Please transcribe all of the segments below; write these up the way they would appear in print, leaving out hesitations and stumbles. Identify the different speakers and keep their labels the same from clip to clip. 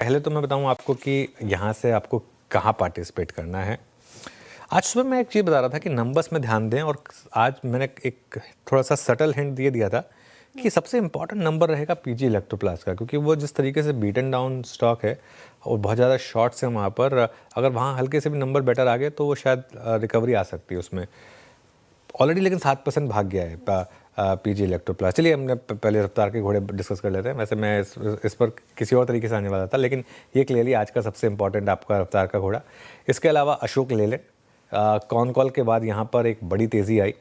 Speaker 1: पहले तो मैं बताऊं आपको कि यहाँ से आपको कहाँ पार्टिसिपेट करना है। आज सुबह मैं एक चीज़ बता रहा था कि नंबर्स में ध्यान दें, और आज मैंने एक थोड़ा सा सटल हिंट दिया था कि सबसे इंपॉर्टेंट नंबर रहेगा पीजी इलेक्ट्रोप्लास्ट का, क्योंकि वो जिस तरीके से बीटन डाउन स्टॉक है और बहुत ज़्यादा शॉर्ट्स हैं वहाँ पर, अगर वहाँ हल्के से भी नंबर बेटर आ गए तो वो शायद रिकवरी आ सकती है उसमें ऑलरेडी। लेकिन 7% भाग गया है पीजी इलेक्ट्रोप्लास्ट। चलिए हमने पहले रफ्तार के घोड़े डिस्कस कर लेते हैं। वैसे मैं इस पर किसी और तरीके से आने वाला था, लेकिन ये क्लियरली आज का सबसे इंपॉर्टेंट आपका रफ्तार का घोड़ा। इसके अलावा अशोक ले लें। कॉन कॉल के बाद यहाँ पर एक बड़ी तेज़ी आई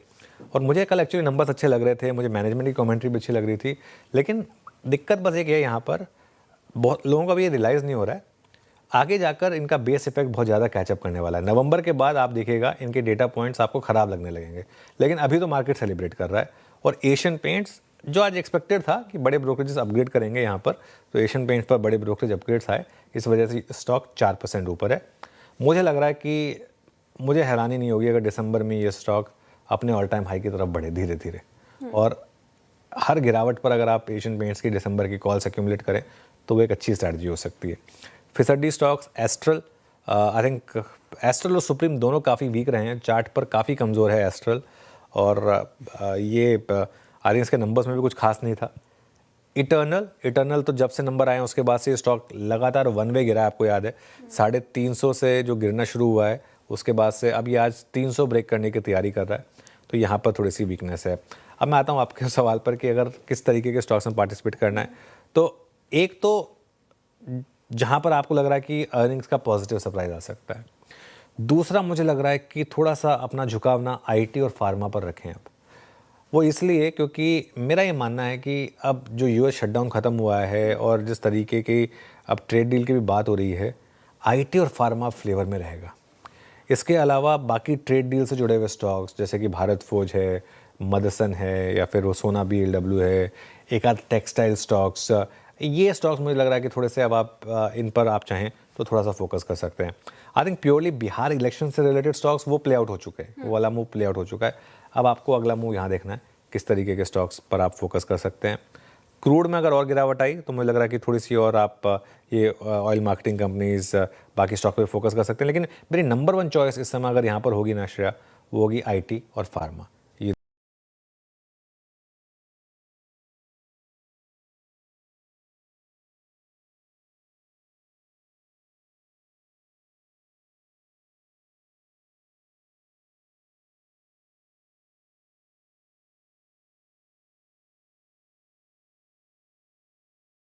Speaker 1: और मुझे कल एक्चुअली नंबर्स अच्छे लग रहे थे, मुझे मैनेजमेंट की कमेंट्री भी अच्छी लग रही थी, लेकिन दिक्कत बस एक है यहाँ पर बहुत लोगों का भी ये रियलाइज़ नहीं हो रहा है, आगे जाकर इनका बेस इफेक्ट बहुत ज़्यादा कैचअप करने वाला है। नवंबर के बाद आप देखिएगा इनके डेटा पॉइंट्स आपको ख़राब लगने लगेंगे, लेकिन अभी तो मार्केट सेलिब्रेट कर रहा है। और एशियन पेंट्स, जो आज एक्सपेक्टेड था कि बड़े ब्रोकरेजेस अपग्रेड करेंगे यहाँ पर, तो एशियन पेंट्स पर बड़े ब्रोकरेज अपग्रेड्स आए, इस वजह से स्टॉक 4% ऊपर है। मुझे लग रहा है कि मुझे हैरानी नहीं होगी अगर दिसंबर में ये स्टॉक अपने ऑल टाइम हाई की तरफ बढ़े धीरे धीरे। और हर गिरावट पर अगर आप एशियन पेंट्स की दिसंबर की कॉल्स एक्यूमुलेट करें तो वो एक अच्छी स्ट्रैटेजी हो सकती है। फिसड्डी stocks, Astral, I think Astral और सुप्रीम दोनों काफ़ी वीक रहे हैं, चार्ट पर काफ़ी कमज़ोर है एस्ट्रल, और ये आई थिंक इसके नंबर्स में भी कुछ खास नहीं था। इटर्नल तो जब से नंबर आए उसके बाद से स्टॉक लगातार वन वे गिरा है, आपको याद है 350 से जो गिरना शुरू हुआ है उसके बाद से अब ये आज 300 ब्रेक करने की तैयारी कर रहा है, तो यहाँ पर थोड़ी सी वीकनेस है। अब मैं आता हूँ आपके सवाल पर कि अगर किस तरीके के स्टॉक्स में पार्टिसिपेट करना है, तो एक तो जहाँ पर आपको लग रहा है कि अर्निंग्स का पॉजिटिव सरप्राइज आ सकता है, दूसरा मुझे लग रहा है कि थोड़ा सा अपना झुकाव ना आईटी और फार्मा पर रखें अब। वो इसलिए क्योंकि मेरा ये मानना है कि अब जो यूएस शटडाउन ख़त्म हुआ है और जिस तरीके की अब ट्रेड डील की भी बात हो रही है, आईटी और फार्मा फ्लेवर में रहेगा। इसके अलावा बाकी ट्रेड डील से जुड़े हुए स्टॉक्स जैसे कि भारत फोर्ज है, मदसन है, या फिर वो सोना बीएलडब्ल्यू है, एक आध टेक्सटाइल स्टॉक्स, ये स्टॉक्स मुझे लग रहा है कि थोड़े से अब आप इन पर आप चाहें तो थोड़ा सा फोकस कर सकते हैं। I think purely Bihar election से रिलेटेड स्टॉक्स वो प्ले आउट हो चुके हैं, वो वाला मूव प्ले आउट हो चुका है। अब आपको अगला मूव यहाँ देखना है किस तरीके के स्टॉक्स पर आप फोकस कर सकते हैं। क्रूड में अगर और गिरावट आई तो मुझे लग रहा है कि थोड़ी सी और आप ये ऑयल मार्केटिंग कंपनीज, बाकी स्टॉक पे फोकस कर सकते हैं, लेकिन मेरी नंबर 1 चॉइस इस समय अगर यहाँ पर होगी ना श्रेया, वो होगी आईटी और फार्मा।